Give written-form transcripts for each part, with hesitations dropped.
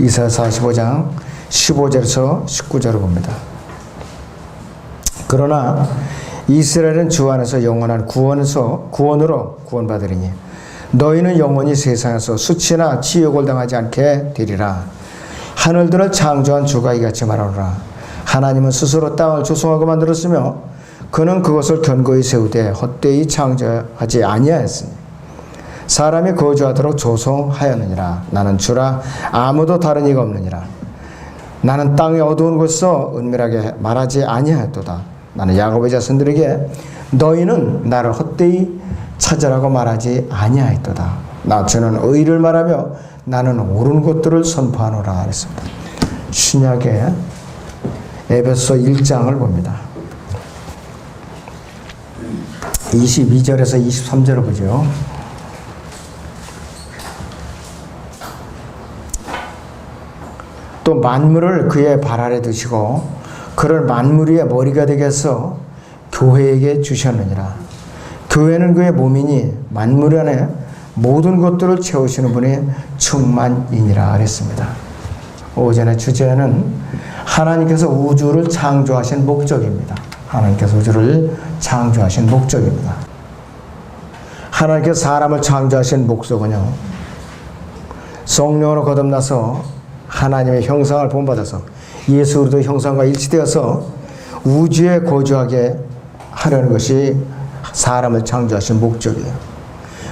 이사야 45장 15절에서 19절을 봅니다. 그러나 이스라엘은 주 안에서 영원한 구원으로 구원받으리니 너희는 영원히 세상에서 수치나 치욕을 당하지 않게 되리라. 하늘들을 창조한 주가 이같이 말하노라. 하나님은 스스로 땅을 조성하고 만들었으며 그는 그것을 견고히 세우되 헛되이 창조하지 아니하였으니 사람이 거주하도록 조성하였느니라. 나는 주라 아무도 다른 이가 없느니라. 나는 땅의 어두운 곳에서 은밀하게 말하지 아니하였도다. 나는 야곱의 자손들에게 너희는 나를 헛되이 찾으라고 말하지 아니하였도다. 나 주는 의를 말하며 나는 옳은 것들을 선포하노라 그랬습니다. 신약의 에베소 1장을 봅니다. 22절에서 23절을 보죠. 또 만물을 그의 발 아래 두시고 그를 만물 위의 머리가 되게 해서 교회에게 주셨느니라. 교회는 그의 몸이니 만물 안에 모든 것들을 채우시는 분이 충만이니라 그랬습니다. 오전의 주제는 하나님께서 우주를 창조하신 목적입니다. 하나님께서 우주를 창조하신 목적입니다. 하나님께서 사람을 창조하신 목적은요, 성령으로 거듭나서 하나님의 형상을 본받아서 예수 그리스도의 형상과 일치되어서 우주에 거주하게 하려는 것이 사람을 창조하신 목적이에요.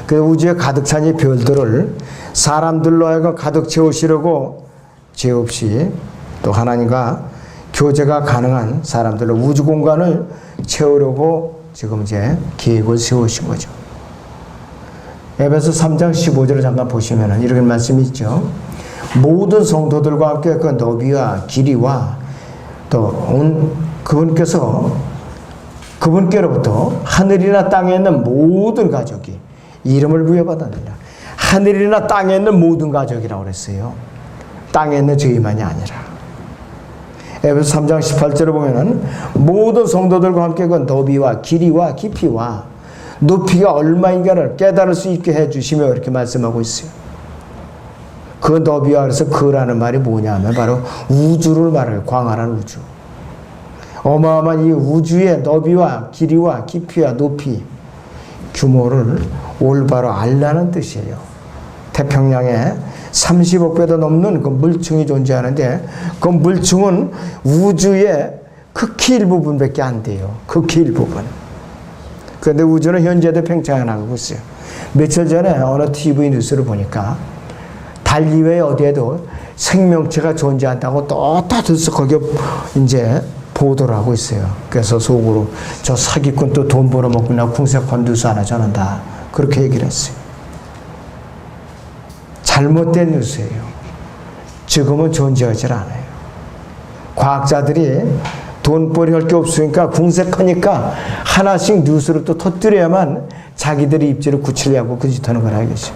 그 우주에 가득 찬 이 별들을 사람들로 하여금 가득 채우시려고 죄 없이 또 하나님과 교제가 가능한 사람들로 우주 공간을 채우려고 지금 이제 계획을 세우신 거죠. 에베소 3장 15절을 잠깐 보시면 이런 말씀이 있죠. 모든 성도들과 함께 그 너비와 길이와 또 온 그분께로부터 하늘이나 땅에 있는 모든 가족이 이름을 부여받았느니라. 하늘이나 땅에 있는 모든 가족이라고 그랬어요. 땅에 있는 저희만이 아니라. 에베소 3장 18절을 보면은 모든 성도들과 함께 그 너비와 길이와 깊이와 높이가 얼마인가를 깨달을 수 있게 해주시며 이렇게 말씀하고 있어요. 그 너비와 그래서 그라는 말이 뭐냐면 바로 우주를 말해요. 광활한 우주. 어마어마한 이 우주의 너비와 길이와 깊이와 높이 규모를 올바로 알라는 뜻이에요. 태평양에 30억 배도 넘는 그 물층이 존재하는데 그 물층은 우주의 극히 일부분밖에 안 돼요. 극히 일부분. 그런데 우주는 현재도 팽창해 나가고 있어요. 며칠 전에 어느 TV 뉴스를 보니까 달 이외에 어디에도 생명체가 존재한다고 또 거기에 이제 보도를 하고 있어요. 그래서 속으로 저 사기꾼 또 돈 벌어먹고 나 궁색한 뉴스 하나 저는 다 그렇게 얘기를 했어요. 잘못된 뉴스예요. 지금은 존재하지 않아요. 과학자들이 돈벌이 할 게 없으니까 궁색하니까 하나씩 뉴스를 또 터뜨려야만 자기들의 입지를 굳히려고 그 짓 하는 걸 알겠어요.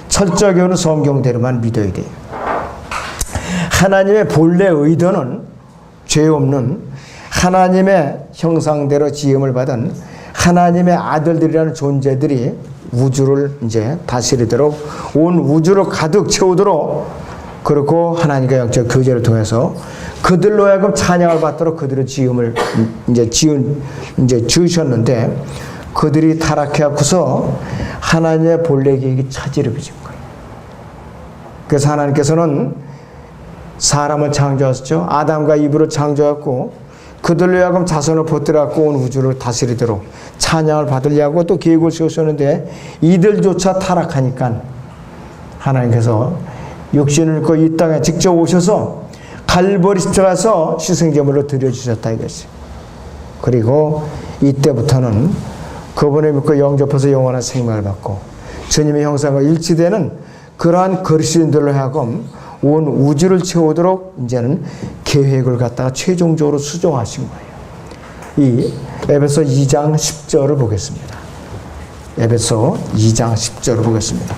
철저하게는 성경대로만 믿어야 돼요. 하나님의 본래 의도는 죄 없는 하나님의 형상대로 지음을 받은 하나님의 아들들이라는 존재들이 우주를 이제 다스리도록 온 우주를 가득 채우도록 그렇고 하나님과 영적 교제를 통해서 그들로 하여금 찬양을 받도록 그들의 지음을 이제 지으셨는데 그들이 타락해 갖고서 하나님의 본래 계획이 차질해진 거예요. 그래서 하나님께서는 사람을 창조하셨죠. 아담과 이브를 창조했고 그들로 하여금 자손을 퍼뜨려갖고 온 우주를 다스리도록 찬양을 받으려고 또 계획을 세우셨는데 이들조차 타락하니까 하나님께서 육신을 입고 이 땅에 직접 오셔서 갈보리 십자가에서 희생제물로 드려주셨다 이것이. 그리고 이때부터는 그분을 믿고 영접해서 영원한 생명을 받고 주님의 형상과 일치되는 그러한 그리스도인들로 하여금 온 우주를 채우도록 이제는 계획을 갖다가 최종적으로 수정하신 거예요. 이 에베소 2장 10절을 보겠습니다. 에베소 2장 10절을 보겠습니다.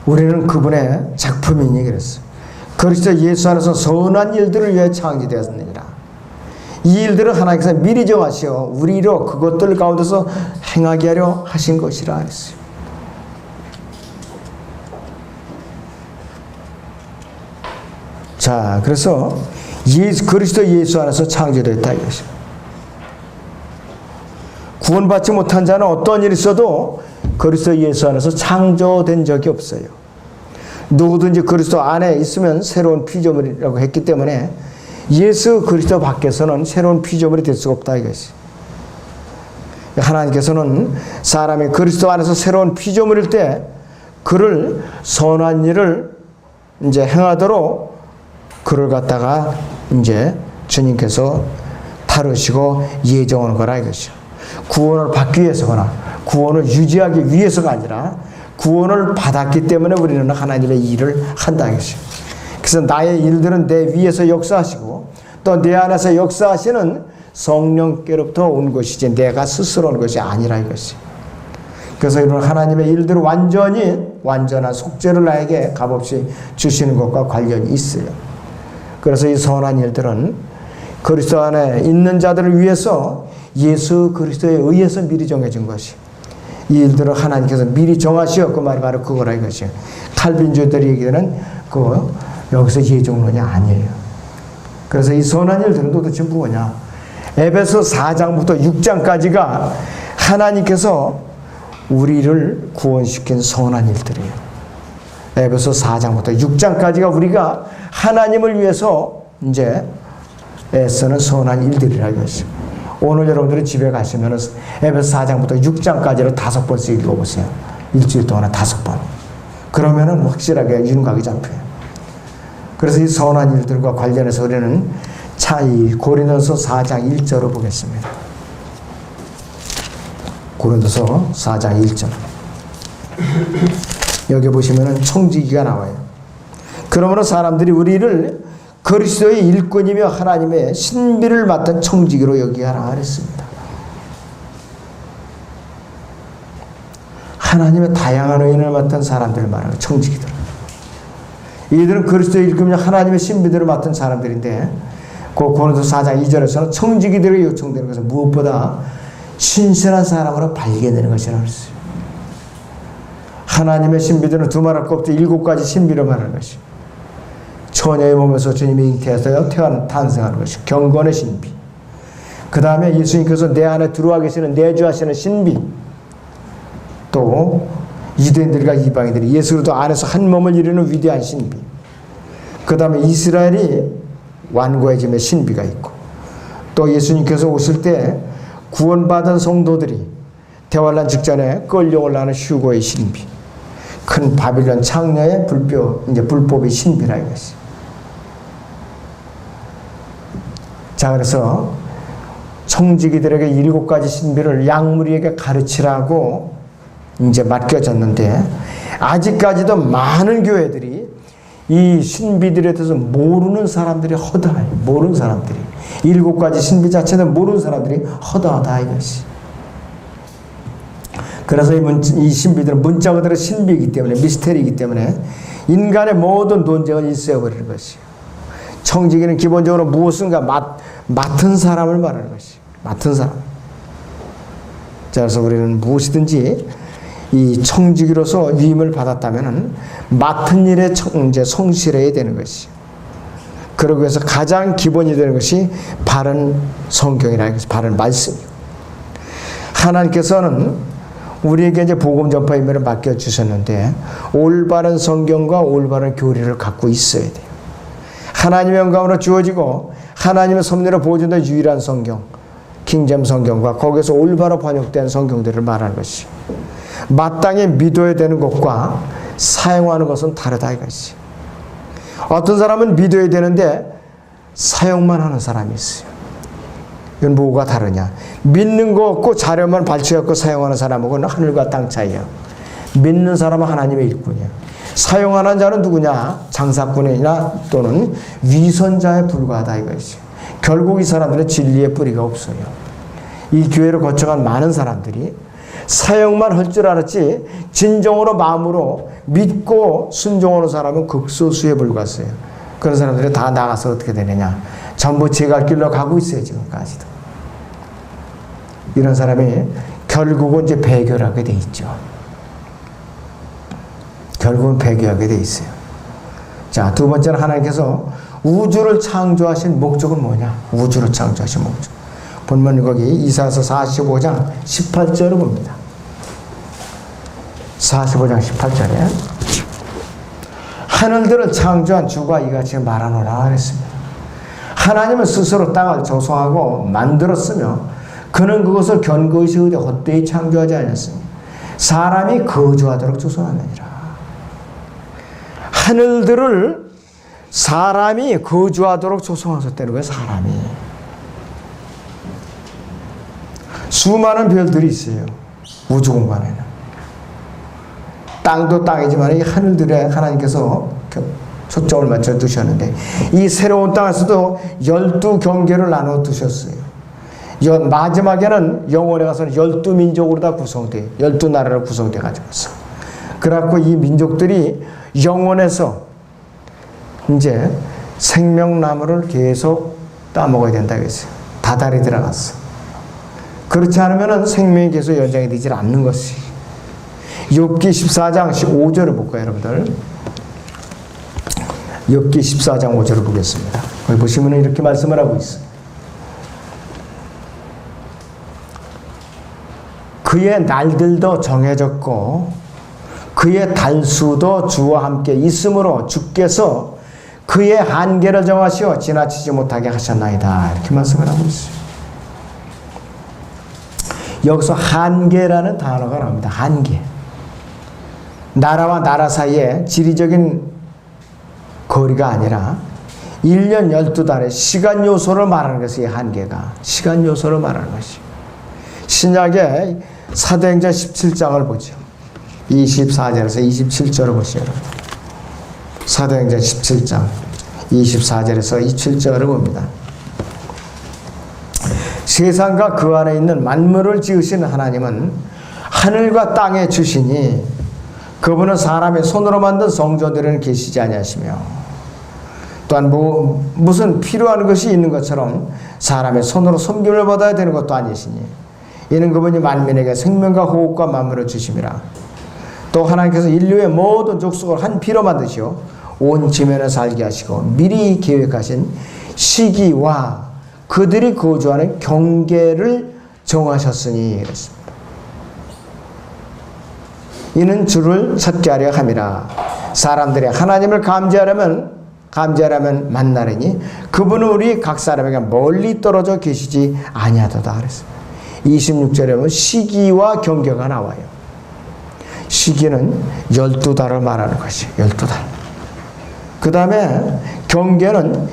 우리는 그분의 작품이니 그랬어요. 그리스도 예수 안에서 선한 일들을 위해 창조되었느니라. 이 일들을 하나님께서 미리 정하시어 우리로 그것들 가운데서 행하게 하려 하신 것이라 했어요. 자, 그래서 그리스도 예수 안에서 창조되었다 이것입니다. 구원받지 못한 자는 어떤 일이 있어도 그리스도 예수 안에서 창조된 적이 없어요. 누구든지 그리스도 안에 있으면 새로운 피조물이라고 했기 때문에 예수 그리스도 밖에서는 새로운 피조물이 될 수가 없다 이것이. 하나님께서는 사람이 그리스도 안에서 새로운 피조물일 때 그를 선한 일을 이제 행하도록 그를 갖다가 이제 주님께서 다루시고 예정하는 거라 이것이요. 구원을 받기 위해서거나 구원을 유지하기 위해서가 아니라 구원을 받았기 때문에 우리는 하나님의 일을 한다 이것이요. 그래서 나의 일들은 내 위에서 역사하시고 또 내 안에서 역사하시는 성령께로부터 온 것이지 내가 스스로 온 것이 아니라 이것이. 그래서 이런 하나님의 일들을 완전한 속죄를 나에게 값없이 주시는 것과 관련이 있어요. 그래서 이 선한 일들은 그리스도 안에 있는 자들을 위해서 예수 그리스도에 의해서 미리 정해진 것이. 이 일들을 하나님께서 미리 정하시어 그 말이 바로 그거라 이것이에요. 칼빈주의들이 얘기하는 그 여기서 예정론이 아니에요. 그래서 이 선한 일들은 도대체 뭐냐? 에베소 4장부터 6장까지가 하나님께서 우리를 구원시킨 선한 일들이에요. 에베소 4장부터 6장까지가 우리가 하나님을 위해서 이제 애쓰는 선한 일들이라 이것이요. 오늘 여러분들이 집에 가시면 에베소 4장부터 6장까지를 5번씩 읽어보세요. 일주일 동안에 5번. 그러면은 확실하게 윤곽이 잡혀요. 그래서 이 선한 일들과 관련해서 우리는 이 고린도서 4장 1절을 보겠습니다. 고린도서 4장 1절. 여기 보시면은 청지기가 나와요. 그러므로 사람들이 우리를 그리스도의 일꾼이며 하나님의 신비를 맡은 청지기로 여기하라 그랬습니다. 하나님의 다양한 의인을 맡은 사람들을 말하는 청지기들. 이들은 그리스도의 일꾼이며 하나님의 신비들을 맡은 사람들인데 그 고린도서 4장 2절에서는 청지기들에게 요청되는 것은 무엇보다 신실한 사람으로 발견되는 것이라고 했어요. 하나님의 신비들은 두말할 것 없이 7가지 신비로 말하는 것이. 처녀의 몸에서 주님이 잉태해서 탄생하는 것이 경건의 신비. 그 다음에 예수님께서 내 안에 들어와 계시는 내주하시는 신비. 또 유대인들과 이방인들이 예수로도 안에서 한 몸을 이루는 위대한 신비. 그 다음에 이스라엘이 완고해짐의 신비가 있고 또 예수님께서 오실 때 구원받은 성도들이 대환란 직전에 끌려올 나는 휴거의 신비. 큰 바빌론 창녀의 불법의 신비라 이것이. 자, 그래서 청지기들에게 7가지 신비를 양무리에게 가르치라고 이제 맡겨졌는데 아직까지도 많은 교회들이 이 신비들에 대해서 모르는 사람들이 허다해요. 모르는 사람들이. 7가지 신비 자체는 모르는 사람들이 허다하다 이것이. 그래서 이 신비들은 문자 그대로 신비이기 때문에 미스테리이기 때문에 인간의 모든 논쟁은 있어버리는 것이에요. 청지기는 기본적으로 무엇인가 맡은 사람을 말하는 것이에요. 맡은 사람. 자, 그래서 우리는 무엇이든지 이 청지기로서 위임을 받았다면 맡은 일에 이제 성실해야 되는 것이에요. 그러기 위해서 가장 기본이 되는 것이 바른 성경이라는 것이 바른 말씀이고, 하나님께서는 우리에게 이제 복음 전파 임무를 맡겨 주셨는데 올바른 성경과 올바른 교리를 갖고 있어야 돼요. 하나님의 영광으로 주어지고 하나님의 섭리로 보여준다는 유일한 성경, 킹잼 성경과 거기서 올바로 번역된 성경들을 말하는 것이. 마땅히 믿어야 되는 것과 사용하는 것은 다르다 이것이. 어떤 사람은 믿어야 되는데 사용만 하는 사람이 있어요. 이건 뭐가 다르냐? 믿는 거 없고 자료만 발췌하고 사용하는 사람하고는 하늘과 땅 차이야. 믿는 사람은 하나님의 일꾼이야. 사용하는 자는 누구냐? 장사꾼이나 또는 위선자에 불과하다 이것이. 결국 이 사람들은 진리의 뿌리가 없어요. 이 교회를 거쳐간 많은 사람들이 사용만 할 줄 알았지 진정으로 마음으로 믿고 순종하는 사람은 극소수에 불과했어요. 그런 사람들이 다 나가서 어떻게 되느냐? 전부 제갈 길로 가고 있어요, 지금까지도. 이런 사람이 결국은 이제 배교하게 돼 있죠. 결국은 배교하게 돼 있어요. 자, 두 번째는 하나님께서 우주를 창조하신 목적은 뭐냐? 우주를 창조하신 목적. 본문 거기 이사야서 45장 18절을 봅니다. 45장 18절에 하늘들을 창조한 주가 이같이 말하노라 그랬습니다. 하나님은 스스로 땅을 조성하고 만들었으며 그는 그것을 견고히 세우되 헛되이 창조하지 않았습니다. 사람이 거주하도록 조성하느니라. 하늘들을 사람이 거주하도록 조성하셨다는 거예요. 사람이. 수많은 별들이 있어요. 우주 공간에는. 땅도 땅이지만 이 하늘들에 하나님께서 초점을 맞춰 두셨는데 이 새로운 땅에서도 12경계를 나눠 두셨어요. 마지막에는 영원에 가서는 12민족으로 다 구성돼 12나라로 구성돼 가지고 있어. 그래갖고 이 민족들이 영원에서 이제 생명나무를 계속 따먹어야 된다 그랬어요. 다달이 들어갔어. 그렇지 않으면 생명이 계속 연장이 되질 않는 것이. 욥기 14장 5절을 볼까요, 여러분들? 욥기 14장 5절을 보겠습니다. 거기 보시면 이렇게 말씀을 하고 있어요. 그의 날들도 정해졌고 그의 달수도 주와 함께 있으므로 주께서 그의 한계를 정하시어 지나치지 못하게 하셨나이다. 이렇게 말씀을 하고 있어요. 여기서 한계라는 단어가 나옵니다. 한계. 나라와 나라 사이에 지리적인 거리가 아니라 1년 12달의 시간 요소를 말하는 것이 한계가. 시간 요소를 말하는 것이. 신약의 사도행전 17장을 보죠. 24절에서 27절을 보시죠. 사도행전 17장 24절에서 27절을 봅니다. 세상과 그 안에 있는 만물을 지으신 하나님은 하늘과 땅에 주시니 그분은 사람의 손으로 만든 성전들에는 계시지 아니하시며 또한 무슨 필요한 것이 있는 것처럼 사람의 손으로 섬김을 받아야 되는 것도 아니시니 이는 그분이 만민에게 생명과 호흡과 만물을 주심이라. 또 하나님께서 인류의 모든 족속을 한 피로 만드시어 온 지면을 살게 하시고 미리 계획하신 시기와 그들이 거주하는 경계를 정하셨으니 그랬습니다. 이는 주를 찾게 하려 함이라. 사람들이 하나님을 감지하려면 만나려니 그분은 우리 각 사람에게 멀리 떨어져 계시지 아니하도다 그랬습니다. 26절에 보면 시기와 경계가 나와요. 시기는 12달을 말하는 것이에요. 12달. 그 다음에 경계는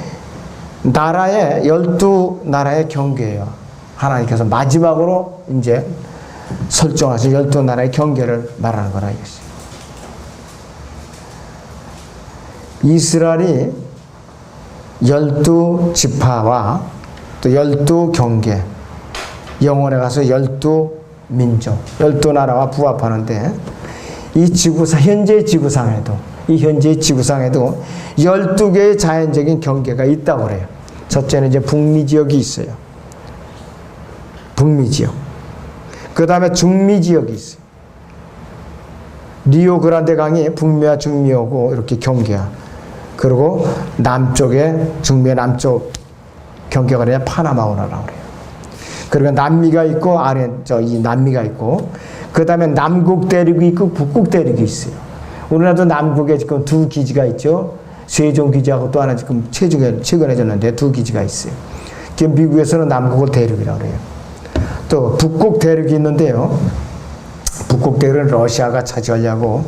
12나라의 경계예요. 하나님께서 마지막으로 이제 설정하신 12나라의 경계를 말하는 거라 이것이. 이스라엘이 12지파와 또 12경계, 영원에 가서 12민족, 12나라와 부합하는데 이 지구상, 현재 지구상에도 12개의 자연적인 경계가 있다고 그래요. 첫째는 이제 북미 지역이 있어요. 북미 지역. 그 다음에 중미 지역이 있어요. 리오그란데 강이 북미와 중미하고 이렇게 경계야. 그리고 남쪽에, 중미의 남쪽 경계가 아니라 파나마운하라고 그래요. 그리고 남미가 있고, 이 남미가 있고, 그 다음에 남극 대륙이 있고, 북극 대륙이 있어요. 우리나라도 남극에 지금 2기지가 있죠. 세종 기지하고 또 하나 지금 최근에 졌는데 2기지가 있어요. 지금 미국에서는 남극을 대륙이라고 그래요. 또 북극 대륙이 있는데요. 북극 대륙은 러시아가 차지하려고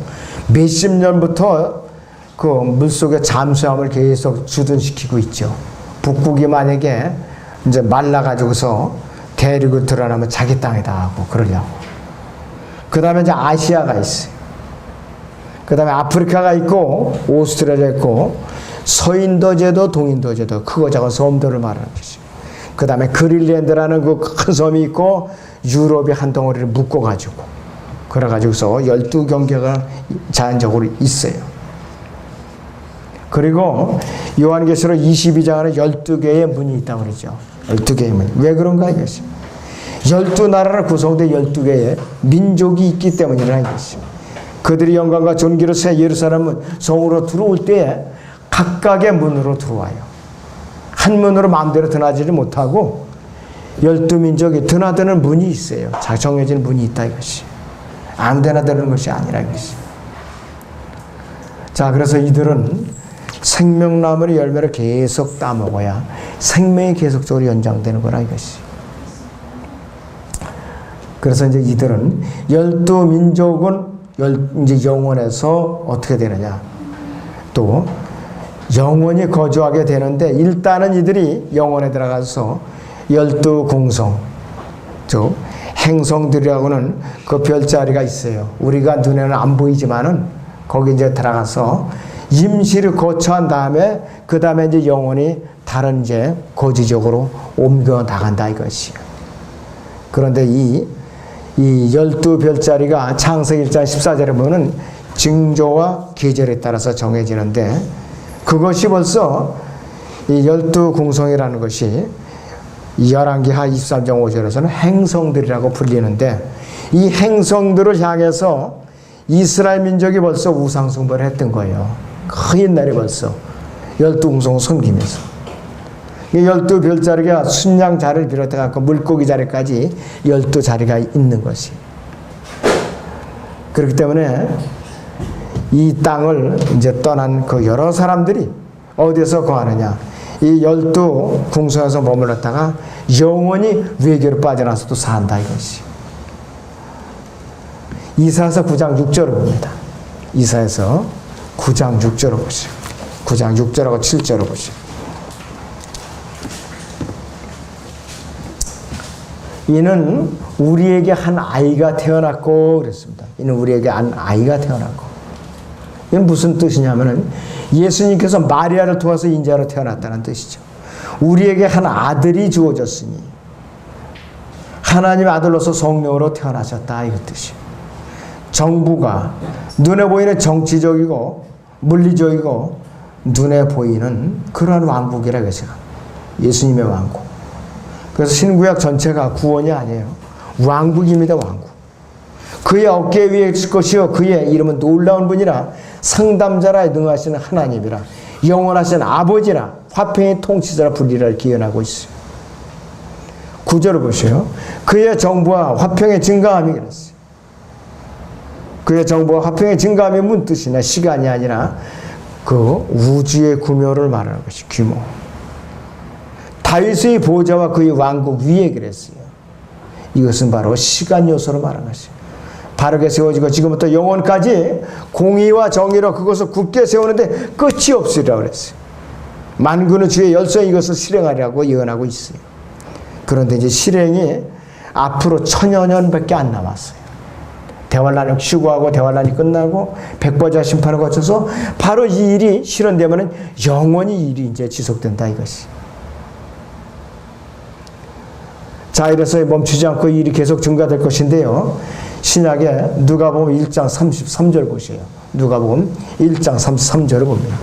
몇십 년부터 그 물속의 잠수함을 계속 주둔시키고 있죠. 북극이 만약에 이제 말라가지고서 대륙을 드러나면 자기 땅이다 하고 그러려고. 그 다음에 이제 아시아가 있어요. 그 다음에 아프리카가 있고, 오스트레일리아 있고, 서인도제도, 동인도제도, 크고 작은 섬들을 말하는 것이죠. 그 다음에 그린랜드라는 그 큰 섬이 있고, 유럽이 한 덩어리를 묶어가지고, 그래가지고서 12경계가 자연적으로 있어요. 그리고 요한계시록 22장에는 12개의 문이 있다고 그러죠. 12개의 문. 왜 그런가 이것이. 12나라로 구성된 12개의 민족이 있기 때문이라는 것이. 그들이 영광과 존귀로 새 예루살렘 성으로 들어올 때에 각각의 문으로 들어와요. 한 문으로 마음대로 드나들지 못하고 12민족이 드나드는 문이 있어요. 정해진 문이 있다 이것이. 아무데나 드는 것이 아니라 이것이. 자, 그래서 이들은 생명나무의 열매를 계속 따먹어야 생명이 계속적으로 연장되는 거라 이것이. 그래서 이제 이들은 12민족은 이제 영원에서 어떻게 되느냐. 또 영원히 거주하게 되는데 일단은 이들이 영원에 들어가서 12공성, 즉 행성들이라고는 그 별자리가 있어요. 우리가 눈에는 안 보이지만은 거기 이제 들어가서 임시를 거처한 다음에 그 다음에 이제 영원히 다른 이제 거지적으로 옮겨 나간다 이것이. 그런데 이 12별자리가 창세기 1장 14절에 보면 징조와 계절에 따라서 정해지는데 그것이 벌써 이 12공성이라는 것이 열왕기하 23장 5절에서는 행성들이라고 불리는데 이 행성들을 향해서 이스라엘 민족이 벌써 우상숭배를 했던 거예요. 그 옛날에 벌써 12공성을 섬기면서 12별자리가 순양 자리를 비롯해서 물고기 자리까지 12자리가 있는 것이. 그렇기 때문에 이 땅을 이제 떠난 그 여러 사람들이 어디서 거하느냐. 이 12궁성에서 머물렀다가 영원히 외교로 빠져나서도 산다 이것이. 이사야서 9장 6절을 봅니다. 이사야서 9장 6절을 보시죠. 9장 6절하고 7절을 보시죠. 이는 우리에게 한 아이가 태어났고 그랬습니다. 이는 우리에게 한 아이가 태어났고. 이건 무슨 뜻이냐면은 예수님께서 마리아를 통해서 인자로 태어났다는 뜻이죠. 우리에게 한 아들이 주어졌으니 하나님의 아들로서 성령으로 태어나셨다 이그 뜻이에요. 정부가 눈에 보이는 정치적이고 물리적이고 눈에 보이는 그러한 왕국이라 그랬어요. 예수님의 왕국. 그래서 신구약 전체가 구원이 아니에요. 왕국입니다. 왕국. 그의 어깨 위에 있을 것이요 그의 이름은 놀라운 분이라 상담자라 능하시는 하나님이라 영원하신 아버지라 화평의 통치자라 불리라 기원하고 있어요. 9절을 보세요. 그의 정부와 화평의 증가함이 그랬어요. 그의 정부와 화평의 증가함이 무슨 뜻이냐. 시간이 아니라 그 우주의 규모를 말하는 것이 규모. 다윗의 보좌와 그의 왕국 위에 그랬어요. 이것은 바로 시간 요소로 말하는 것이에요. 바르게 세워지고 지금부터 영원까지 공의와 정의로 그것을 굳게 세우는데 끝이 없으리라 그랬어요. 만군의 주의 열성이 이것을 실행하리라고 예언하고 있어요. 그런데 이제 실행이 앞으로 1000여 년밖에 안 남았어요. 대환란을 추구하고 대환란이 끝나고 백보자 심판을 거쳐서 바로 이 일이 실현되면 영원히 이 일이 이제 지속된다 이것이. 자, 이래서 멈추지 않고 이 일이 계속 증가될 것인데요. 신약에 누가복음 1장 33절 보세요. 누가복음 1장 33절을 봅니다.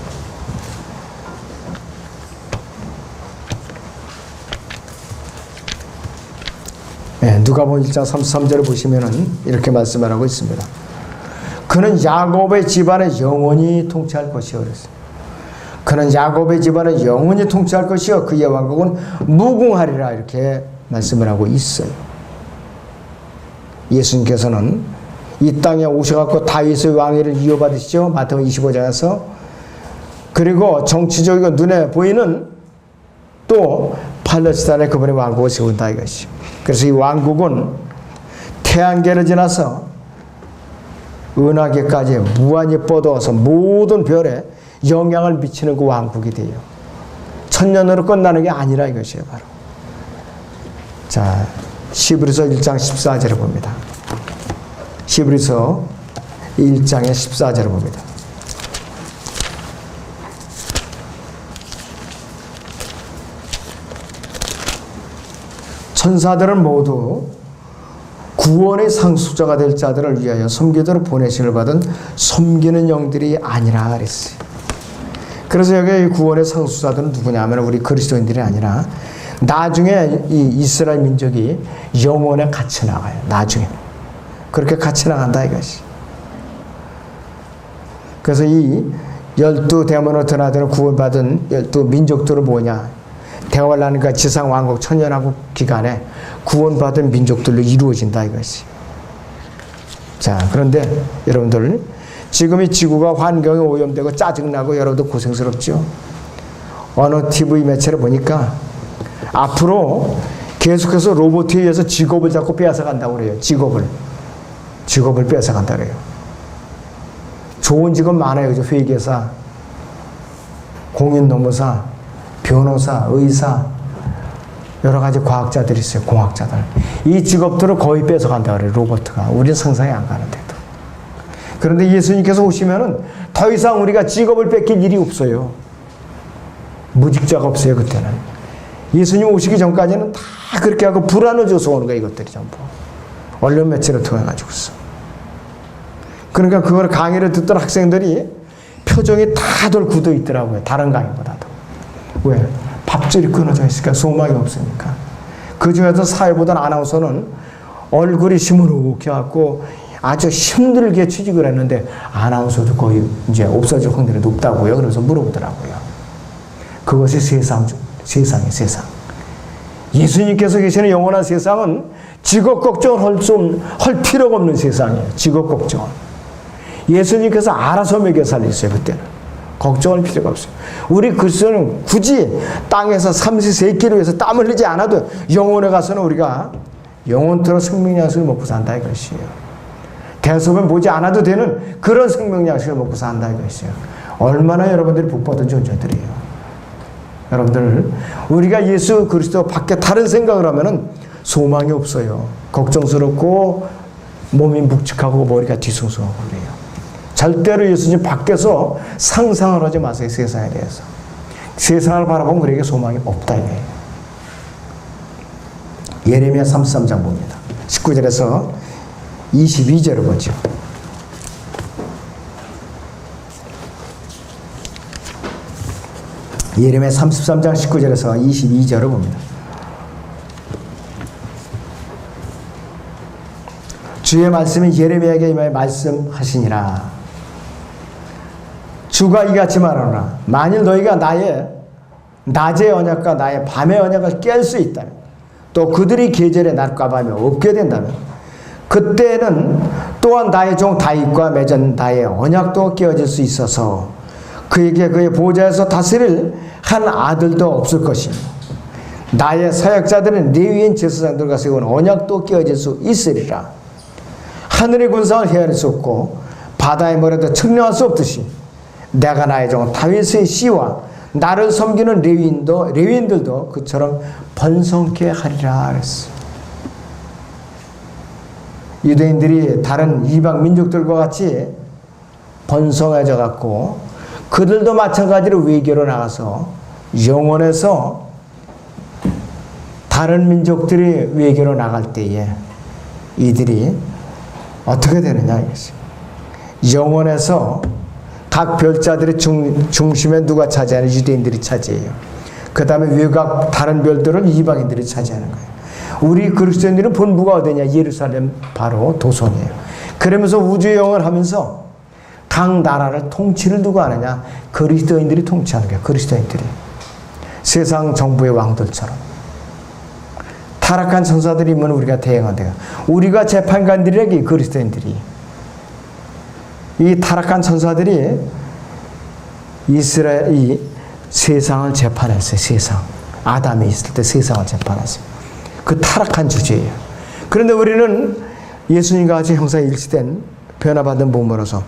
네, 누가복음 1장 33절을 보시면은 이렇게 말씀을 하고 있습니다. 그는 야곱의 집안을 영원히 통치할 것이요 그랬어요. 그는 야곱의 집안을 영원히 통치할 것이요 그의 왕국은 무궁하리라 이렇게 말씀을 하고 있어요. 예수님께서는 이 땅에 오셔갖고 다윗의 왕위를 이어받으시죠. 마태복음 25장에서. 그리고 정치적이고 눈에 보이는 또 팔레스타인에 그분의 왕국을 세운다 이것이. 그래서 이 왕국은 태양계를 지나서 은하계까지 무한히 뻗어서 모든 별에 영향을 미치는 그 왕국이 돼요. 천년으로 끝나는 게 아니라 이것이에요. 바로. 자, 히브리서 1장 14절을 봅니다. 히브리서 1장의 14절을 봅니다. 천사들은 모두 구원의 상수자가 될 자들을 위하여 섬기도록 보내심을 받은 섬기는 영들이 아니라 그랬어요. 그래서 여기 구원의 상수자들은 누구냐면 우리 그리스도인들이 아니라 나중에 이 이스라엘 민족이 영원에 같이 나가요. 나중에. 그렇게 같이 나간다 이것이. 그래서 이 12대문으로 드나드는 구원받은 12민족들은 뭐냐. 대화를 하니까 지상 왕국 천년왕국 기간에 구원받은 민족들로 이루어진다 이것이. 자, 그런데 여러분들 지금 이 지구가 환경에 오염되고 짜증나고 여러분들 고생스럽죠. 어느 TV 매체를 보니까 앞으로 계속해서 로봇에 의해서 직업을 자꾸 빼앗아간다고 그래요. 직업을 빼앗아간다고 그래요. 좋은 직업 많아요. 그죠? 회계사, 공인노무사, 변호사, 의사, 여러 가지 과학자들이 있어요. 공학자들. 이 직업들을 거의 뺏어간다 그래요. 로봇가. 우리는 상상이 안 가는데도. 그런데 예수님께서 오시면은 더 이상 우리가 직업을 뺏길 일이 없어요. 무직자가 없어요. 그때는. 예수님 오시기 전까지는 다 그렇게 하고 불안을 줘서 오는 거예요. 이것들이 전부. 언론 매체를 통해 가지고서. 그러니까 그걸 강의를 듣던 학생들이 표정이 다들 굳어 있더라고요. 다른 강의보다도. 왜? 밥줄이 끊어져 있으니까 소망이 없으니까. 그 중에서 사회보던 아나운서는 얼굴이 시무룩해 갖고 아주 힘들게 취직을 했는데 아나운서도 거의 이제 없어질 확률이 높다고요. 그래서 물어보더라고요. 그것이 세상이에요, 세상. 예수님께서 계시는 영원한 세상은 직업 걱정을 할 필요가 없는 세상이에요. 직업 걱정은. 예수님께서 알아서 먹여 살리셨어요. 그때는. 걱정할 필요가 없어요. 우리 그리스도는 굳이 땅에서 삼시세끼를 위해서 땀 흘리지 않아도 영혼에 가서는 우리가 영원토록 생명양식을 먹고 산다 이것이에요. 대소변 보지 않아도 되는 그런 생명양식을 먹고 산다 이것이에요. 얼마나 여러분들이 복받은 존재들이에요. 여러분들, 우리가 예수 그리스도 밖에 다른 생각을 하면은 소망이 없어요. 걱정스럽고 몸이 묵직하고 머리가 뒤숭숭하고 그래요. 절대로 예수님 밖에서 상상을 하지 마세요. 세상에 대해서. 세상을 바라보면 우리에게 소망이 없다 이거예요. 예레미야 33장 봅니다. 19절에서 22절을 보죠. 예레미야 33장 19절에서 22절을 봅니다. 주의 말씀이 예레미야에게 임하여 말씀하시니라. 주가 이같이 말하노라. 만일 너희가 나의 낮의 언약과 나의 밤의 언약을 깰 수 있다면, 또 그들이 계절에 낮과 밤이 없게 된다면, 그때는 또한 나의 종 다윗과 맺은 나의 언약도 깨어질 수 있어서 그에게 그의 보좌에서 다스릴 한 아들도 없을 것이며, 나의 사역자들은 레위인 제사장들과 세운 언약도 깨어질 수 있으리라. 하늘의 군상을 헤아릴 수 없고 바다의 모래도 측량할 수 없듯이 내가 나의 종 다윗의 씨와 나를 섬기는 레위인들도 그처럼 번성케 하리라 그랬어. 유대인들이 다른 이방 민족들과 같이 번성해져 갖고 그들도 마찬가지로 외교로 나가서 영원에서 다른 민족들이 외교로 나갈 때에 이들이 어떻게 되느냐 이것이. 영원에서 각 별자들의 중심에 누가 차지하는? 유대인들이 차지해요. 그 다음에 외곽 다른 별들은 이방인들이 차지하는 거예요. 우리 그리스도인들은 본부가 어디냐? 예루살렘 바로 도성이에요. 그러면서 우주 여행을 하면서 각 나라를 통치를 누가 하느냐? 그리스도인들이 통치하는 거예요. 그리스도인들이. 세상 정부의 왕들처럼. 타락한 천사들이 있으면 우리가 대응한대요. 우리가 재판관들에게 그리스도인들이. 이 타락한 천사들이 이스라엘 세상을 재판했어요. 세상. 아담이 있을 때 세상을 재판했어요. 그 타락한 주제예요. 그런데 우리는 예수님과 같이 형상이 일치된 변화받은 몸으로서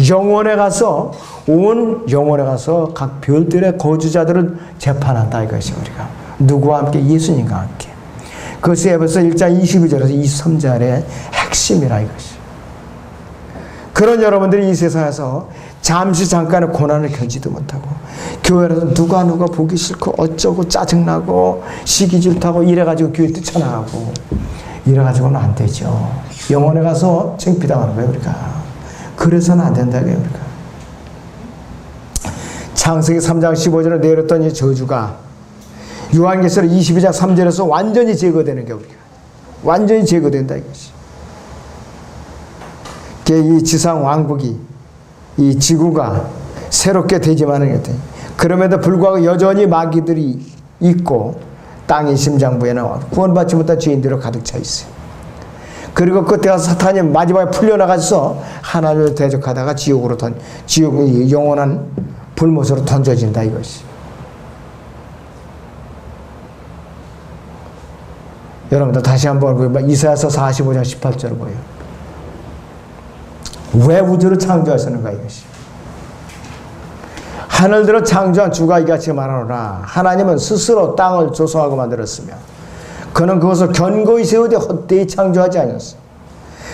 영원에 가서 각 별들의 거주자들을 재판한다 이것이 우리가. 누구와 함께? 예수님과 함께. 그것이 에베소 1장 22절에서 23절의 핵심이라 이것이. 그런 여러분들이 이 세상에서 잠깐의 고난을 견지도 못하고 교회에서 누가 보기 싫고 어쩌고 짜증나고 시기 질투하고 이래가지고 교회 뛰쳐나가고 이래가지고는 안 되죠. 영원에 가서 창피당하는 거예요 우리가. 그래서는 안 된다 이거예요 우리가. 창세기 3장 15절에 내렸던 이 저주가 요한계시록 22장 3절에서 완전히 제거되는 게 우리가. 완전히 제거된다 이것이. 이 지상 왕국이, 이 지구가 새롭게 되지만은 그럼에도 불구하고 여전히 마귀들이 있고 땅의 심장부에는 구원받지 못한 죄인들로 가득 차 있어요. 그리고 끝에 가서 사탄이 마지막에 풀려나가서 하나님을 대적하다가 지옥 영원한 불못으로 던져진다 이것이. 여러분들 다시 한번 이사야서 45장 18절을 보여요. 왜 우주를 창조하셨는가 이것이. 하늘들을 창조한 주가 이같이 말하노라. 하나님은 스스로 땅을 조성하고 만들었으며 그는 그것을 견고히 세우되 헛되이 창조하지 않았어.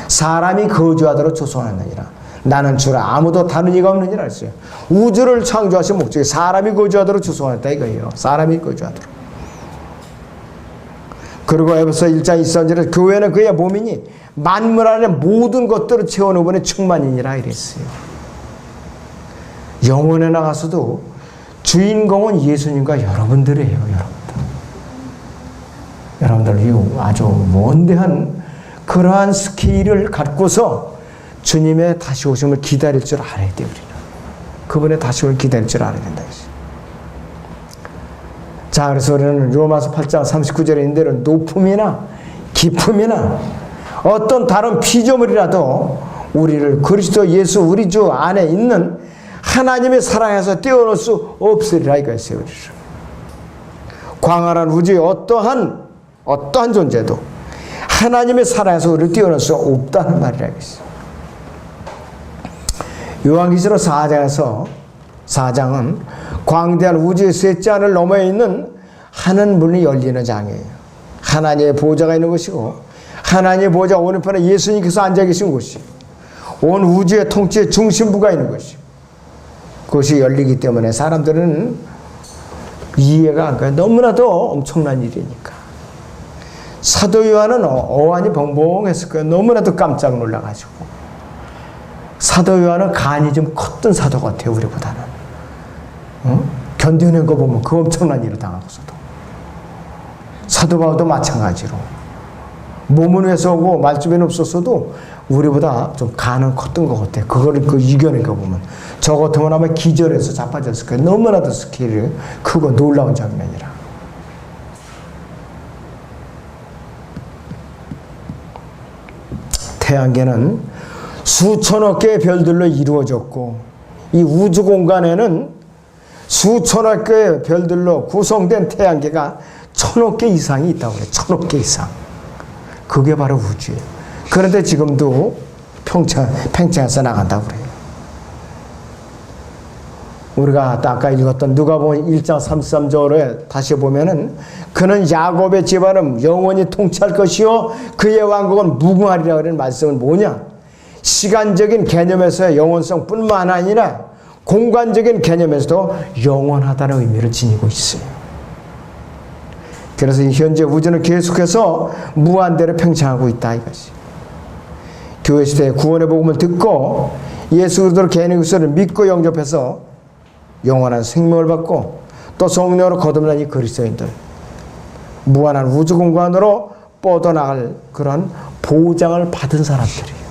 사람이 거주하도록 조성하느니라. 나는 주라 아무도 다른 이가 없느니라 했어요. 우주를 창조하신 목적이 사람이 거주하도록 조성했다 이거예요. 사람이 거주하도록. 그리고 에베소 1장 23절에 교회는 그의 몸이니 만물 안에 모든 것들을 채워넣은 분의 충만이니라 이랬어요. 영혼에 나가서도 주인공은 예수님과 여러분들이에요. 여러분들 아주 원대한 그러한 스케일을 갖고서 주님의 다시 오심을 기다릴 줄 알아야 돼요. 우리는 그분의 다시 오심을 기다릴 줄 알아야 된다. 자, 그래서 우리는 로마서 8장 39절에 있는 대로 높음이나 깊음이나 어떤 다른 피조물이라도 우리를 그리스도 예수 우리 주 안에 있는 하나님의 사랑에서 떼어놓을 수 없으리라 이거였어요. 우리를. 광활한 우주의 어떠한 존재도 하나님의 사랑에서 우리를 떼어놓을 수 없다는 말이라 이거였어요. 요한계시록 4장은 광대한 우주의 셋째 하늘 너머에 있는 하늘 문이 열리는 장이에요. 하나님의 보좌가 있는 것이고 하나님의 보좌 오른편에 예수님께서 앉아 계신 곳이 온 우주의 통치의 중심부가 있는 것이 그것이 열리기 때문에 사람들은 이해가 안 가요. 너무나도 엄청난 일이니까. 사도 요한은 어안이 벙벙했을 거예요. 너무나도 깜짝 놀라가지고. 사도 요한은 간이 좀 컸던 사도 같아요. 우리보다는. 견뎌낸 거 보면 그 엄청난 일을 당하고서도. 사도 바울도 마찬가지로. 몸은 왜서고 말주변이 없었어도 우리보다 좀 간은 컸던 것 같아요. 그거를 이겨낸 거 보면. 저 같으면 아마 기절해서 자빠졌을 거예요. 너무나도 스케일이 크고 놀라운 장면이라. 태양계는 수천억 개의 별들로 이루어졌고 이 우주 공간에는 수천억 개의 별들로 구성된 태양계가 1000억 개 이상이 있다고 그래요. 1000억 개 이상. 그게 바로 우주예요. 그런데 지금도 팽창해서 나간다고 그래요. 우리가 아까 읽었던 누가복음 1장 33절에 다시 보면은 그는 야곱의 집안은 영원히 통치할 것이요 그의 왕국은 무궁하리라 그러는 말씀은 뭐냐? 시간적인 개념에서의 영원성뿐만 아니라 공간적인 개념에서도 영원하다는 의미를 지니고 있어요. 그래서 현재 우주는 계속해서 무한대로 팽창하고 있다 이것이. 교회 시대에 구원의 복음을 듣고 예수 그리스도를 개인의 구세를 믿고 영접해서 영원한 생명을 받고 또 성령으로 거듭난 이 그리스도인들 무한한 우주 공간으로 뻗어나갈 그런 보장을 받은 사람들이에요.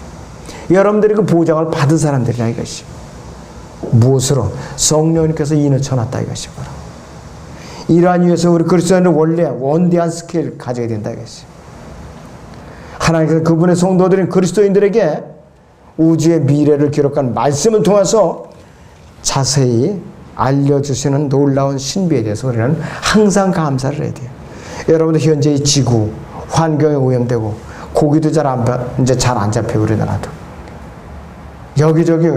여러분들이 그 보장을 받은 사람들이라 이것이. 무엇으로? 성령님께서 인을 쳐놨다 이것이 바로. 이러한 이유에서 우리 그리스도인은 원래 원대한 스케일을 가져야 된다 이것이. 하나님께서 그분의 성도들인 그리스도인들에게 우주의 미래를 기록한 말씀을 통해서 자세히 알려주시는 놀라운 신비에 대해서 우리는 항상 감사를 해야 돼요. 여러분들 현재 이 지구 환경에 오염되고 고기도 이제 잘 안 잡혀요. 우리나라도 여기저기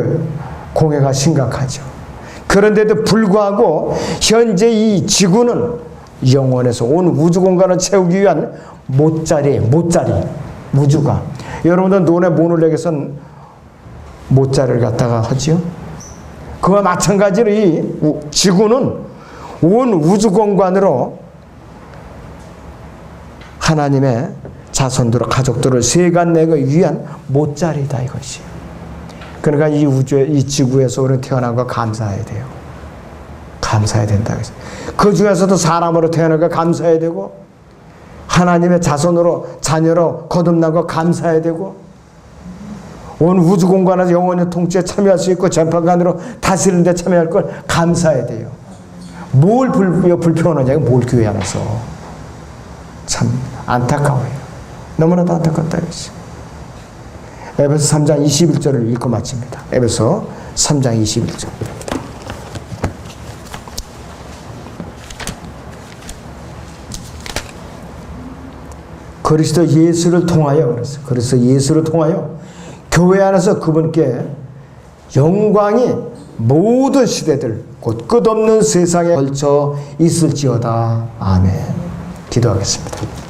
공해가 심각하죠. 그런데도 불구하고 현재 이 지구는 영원에서 온 우주 공간을 채우기 위한 못자리 우주가. 여러분들 논에 문을 내게선 못자리를 갖다가 하지요. 그와 마찬가지로 이 지구는 온 우주 공간으로 하나님의 자손들을 가족들을 세간내기 위한 못자리다 이것이. 그러니까 이 우주에 이 지구에서 우리는 태어난 거 감사해야 돼요. 감사해야 된다. 그 중에서도 사람으로 태어난 거 감사해야 되고 하나님의 자녀로 거듭난 거 감사해야 되고 온 우주 공간에서 영원히 통치에 참여할 수 있고 재판관으로 다스리는 데 참여할 걸 감사해야 돼요. 뭘 불평하느냐고 뭘 교회 안에서. 참 안타까워요. 너무나도 안타깝다 이거지. 에베소 3장 21절을 읽고 마칩니다. 에베소 3장 21절. 그리스도 예수를 통하여 그랬어요. 그리스도 예수를 통하여 교회 안에서 그분께 영광이 모든 시대들 곧 끝없는 세상에 걸쳐 있을지어다. 아멘. 기도하겠습니다.